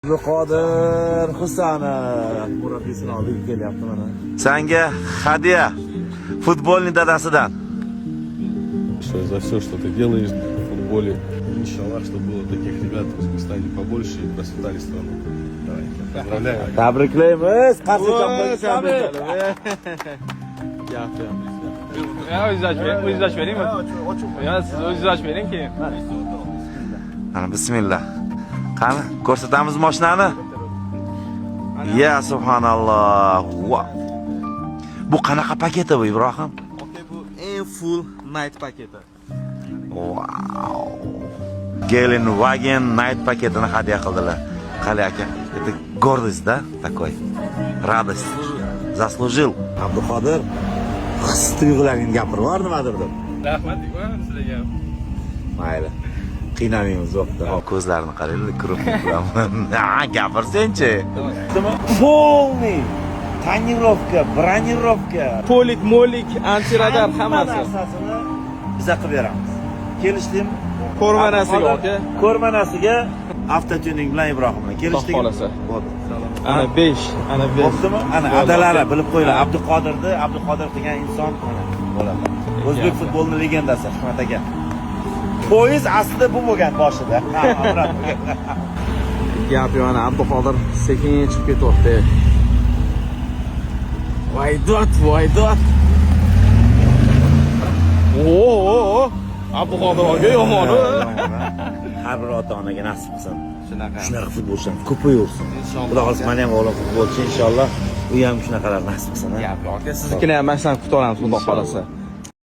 Qodir Husanov murabbiyisini oldiga kelyapti mana. Senga hadya futbolning dadasidan. За все, что ты делаешь в футболе. Иншаллах, чтобы было таких ребят в Узбекистане побольше и процветали страну. Давай, поздравляю. Tabriklaymiz. Qarshi O'zingiz beringmi? Yo, siz o'zingiz bering keyin. Ana bismillah. Qani, ko'rsatamiz mashinani. Ya subhanalloh. Wow. Bu qanaqa paketi bu Ibrohim? Bu eng full night paketi. Wow. Gelen Wagen Night paketini hadya qildilar. Qali aka, это гордость, да, такой. Радость. Заслужил. Abduqodir his tuyg'ularingni gapirib bor nimadir deb. Rahmat sizlarga. Mayli. Qiynamaymiz yo'qda. Ko'zlarini qaranglar, kirib bilaman. Ha, gapirsen-chi. Полный tonirovka, bronировка, Polik, molik, antiradar hammasi. narsasini biza qilib beramiz. Kelishdimi? Ko'rmanasiga aka. Ko'rmanasiga avtotuning bilan Ibrohim bilan kelishdik. Xohlasa. Bo'ldi. Ana 5, ana 5. Bo'ptimi? Ana adalari bilib qo'yinglar. Abduqodir degan inson bo'ladi. O'zbek futbolining legendasi Hikmat aka. Poyez aslida bu bo'lgan boshida. Gap yana Abduqodir sekin chiqib ketyapti. Voydot. Oo! Abduqodir aka yomon. Har bir ota-onaga nasib qilsin. Shunaqa futbolchilar ko'payursin. Xudo xohlasa men ham o'g'lim futbolchi inshaalloh. U ham shunaqalar nasib qilsin. Gap yo'q aka, siznikini ham mana shunaqa kutaveramiz, xudo xolasa.